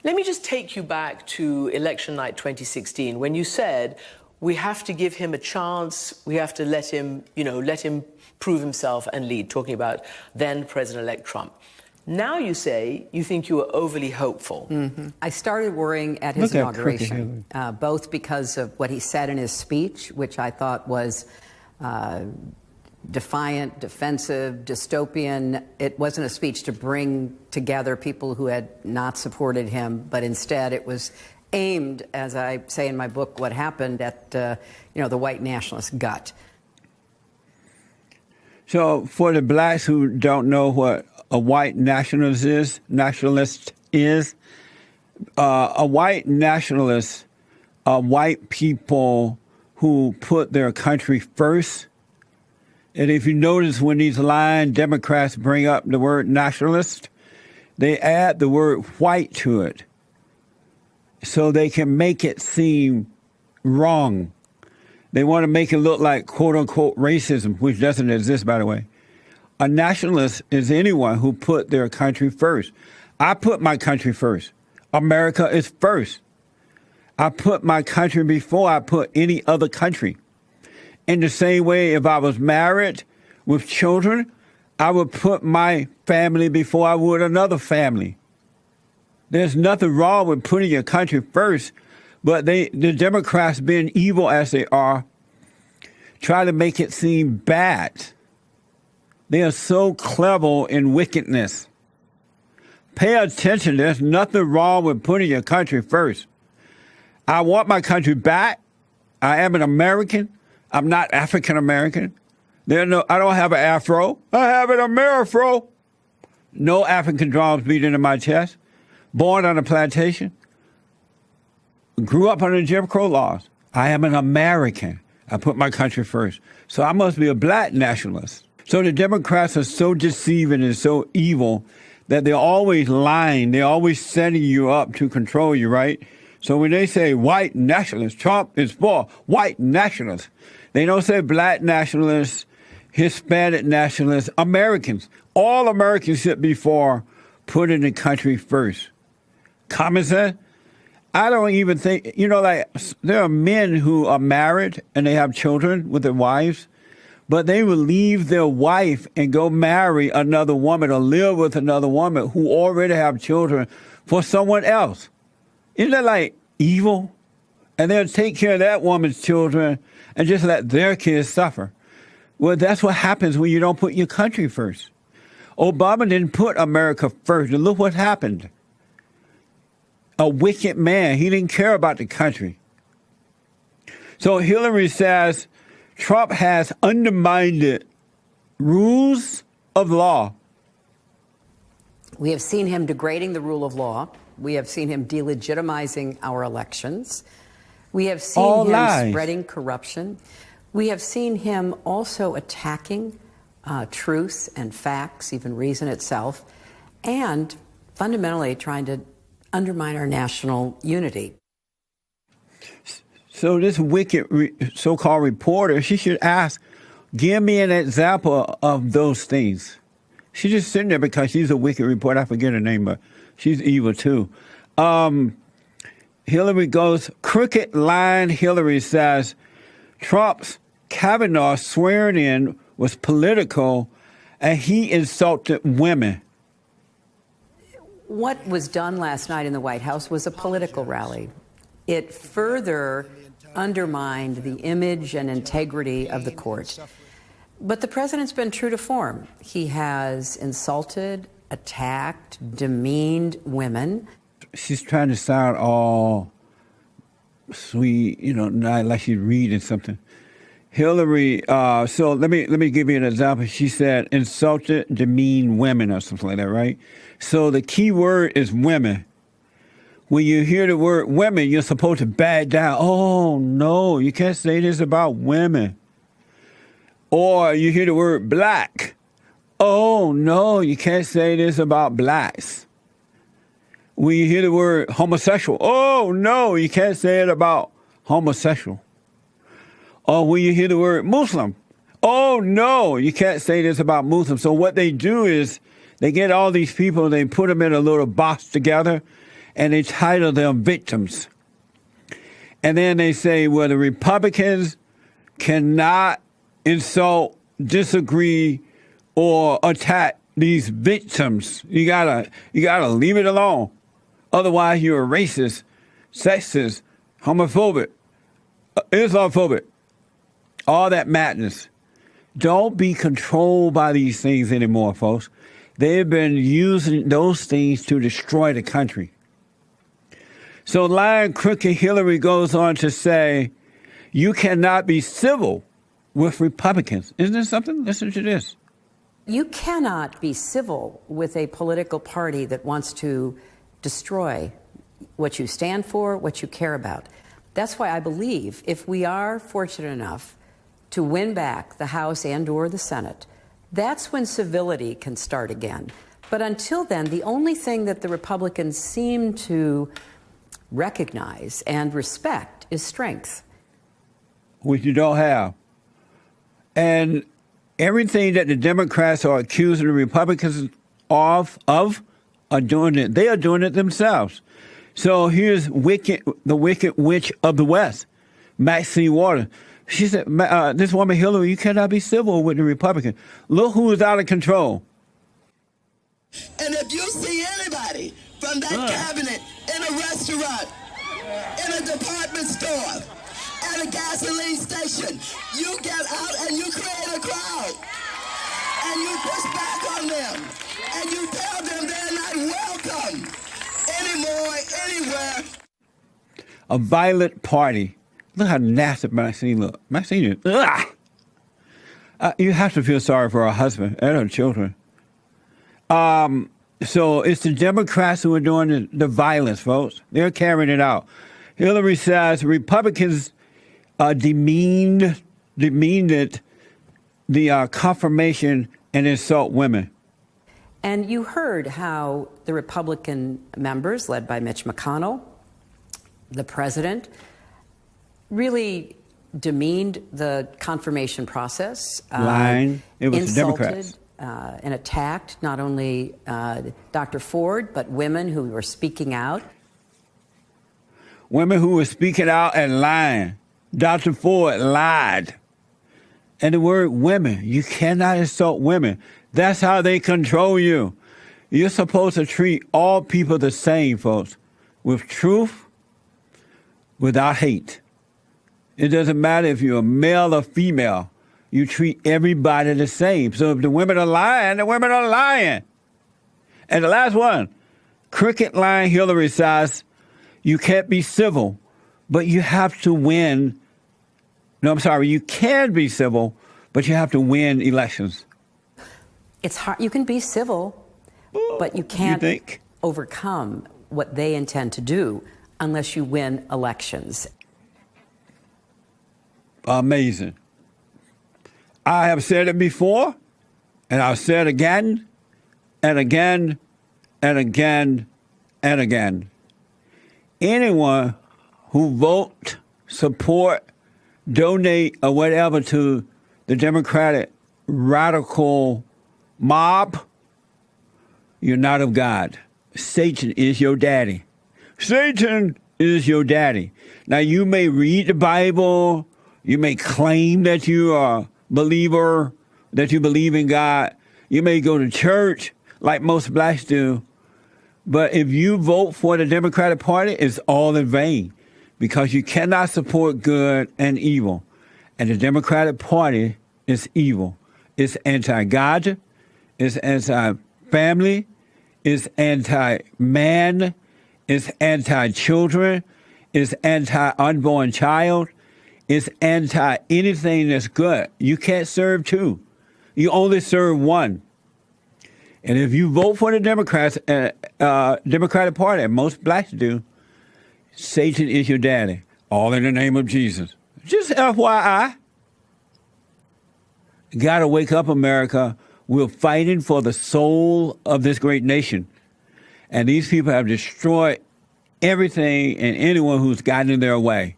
Let me just take you back to election night 2016, when you said, we have to give him a chance, we have to let him prove himself and lead, talking about then President-elect Trump. Now you say you think you were overly hopeful. Mm-hmm. I started worrying at his inauguration, both because of what he said in his speech, which I thought was defiant, defensive, dystopian. It wasn't a speech to bring together people who had not supported him, but instead it was aimed, as I say in my book, what happened at the white nationalist gut. So for the blacks who don't know what a white nationalist is, a white nationalist are white people who put their country first. And if you notice when these lying Democrats bring up the word nationalist, they add the word white to it so they can make it seem wrong. They want to make it look like quote-unquote racism, which doesn't exist, by the way. A nationalist is anyone who put their country first. I put my country first. America is first. I put my country before I put any other country. In the same way, if I was married with children, I would put my family before I would another family. There's nothing wrong with putting your country first, but the Democrats, being evil as they are, try to make it seem bad. They are so clever in wickedness. Pay attention. There's nothing wrong with putting your country first. I want my country back. I am an American. I'm not African American. I don't have an afro. I have an Amerifro. No African drums beat into my chest. Born on a plantation. Grew up under Jim Crow laws. I am an American. I put my country first. So I must be a black nationalist. So the Democrats are so deceiving and so evil that they're always lying. They're always setting you up to control you, right? So when they say white nationalists, Trump is for white nationalists. They don't say black nationalists, Hispanic nationalists, Americans. All Americans should be for putting the country first. Common sense? I don't even think, there are men who are married and they have children with their wives, but they will leave their wife and go marry another woman or live with another woman who already have children for someone else. Isn't that like evil? And they'll take care of that woman's children and just let their kids suffer. Well, that's what happens when you don't put your country first. Obama didn't put America first, and look what happened. A wicked man. He didn't care about the country. So Hillary says Trump has undermined rules of law. We have seen him degrading the rule of law. We have seen him delegitimizing our elections. We have seen him spreading corruption. We have seen him also attacking truth and facts, even reason itself, and fundamentally trying to undermine our national unity. So this wicked so-called reporter, she should ask, give me an example of those things. She's just sitting there because she's a wicked reporter. I forget her name, but she's evil too. Hillary goes, crooked line Hillary says, Trump's Kavanaugh swearing in was political and he insulted women. What was done last night in the White House was a political rally. It further undermined the image and integrity of the court. But the president's been true to form. He has insulted, attacked, demeaned women. She's trying to sound all sweet, not like she's reading something. Hillary, so let me give you an example. She said insulted, demeaned women or something like that, right? So the key word is women. When you hear the word women, you're supposed to back down. Oh, no, you can't say this about women. Or you hear the word black. Oh, no, you can't say this about blacks. When you hear the word homosexual, oh, no, you can't say it about homosexual. Or when you hear the word Muslim, oh, no, you can't say this about Muslims. So what they do is they get all these people, they put them in a little box together, and they title them victims. And then they say, well, the Republicans cannot insult, disagree, or attack these victims. You gotta leave it alone. Otherwise, you're a racist, sexist, homophobic, Islamophobic, all that madness. Don't be controlled by these things anymore, folks. They've been using those things to destroy the country. So lying, crooked Hillary goes on to say, you cannot be civil with Republicans. Isn't this something? Listen to this. You cannot be civil with a political party that wants to destroy what you stand for, what you care about. That's why I believe if we are fortunate enough to win back the House and/or the Senate, that's when civility can start again. But until then, the only thing that the Republicans seem to recognize and respect is strength. Which you don't have. And everything that the Democrats are accusing the Republicans of are doing it. They are doing it themselves. So here's the wicked witch of the West, Maxine Waters. She said, this woman, Hillary, you cannot be civil with the Republicans. Look who is out of control. And if you see anybody from that cabinet in a restaurant, in a department store, at a gasoline station, you get out and you create a crowd. And you push back on them. And you tell them they're not welcome anymore, anywhere. A violent party. Look how nasty Maxine look. Maxine is, you have to feel sorry for her husband and her children. So it's the Democrats who are doing the violence, folks. They're carrying it out. Hillary says Republicans demeaned the confirmation and insult women. And you heard how the Republican members, led by Mitch McConnell, the president, really demeaned the confirmation process. Lying. It was insulted, the Democrats. And attacked not only Dr. Ford, but women who were speaking out. Women who were speaking out and lying. Dr. Ford lied. And the word women, you cannot insult women. That's how they control you. You're supposed to treat all people the same, folks, with truth, without hate. It doesn't matter if you're a male or female. You treat everybody the same. So if the women are lying, the women are lying. And the last one, crooked lying Hillary says, you can't be civil, but you have to win. No, I'm sorry, you can be civil, but you have to win elections. It's hard. You can be civil, but you can't overcome what they intend to do unless you win elections. Amazing. I have said it before, and I'll say it again, and again, and again, and again. Anyone who vote, support, donate, or whatever to the Democratic radical mob, you're not of God. Satan is your daddy. Satan is your daddy. Now, you may read the Bible. You may claim that you are a believer, that you believe in God. You may go to church like most blacks do. But if you vote for the Democratic Party, it's all in vain because you cannot support good and evil. And the Democratic Party is evil. It's anti-God. It's anti-family. It's anti-man. It's anti-children. It's anti-unborn child. It's anti-anything that's good. You can't serve two. You only serve one. And if you vote for the Democratic Party, and most blacks do, Satan is your daddy. All in the name of Jesus. Just FYI. Gotta wake up, America. We're fighting for the soul of this great nation. And these people have destroyed everything and anyone who's gotten in their way.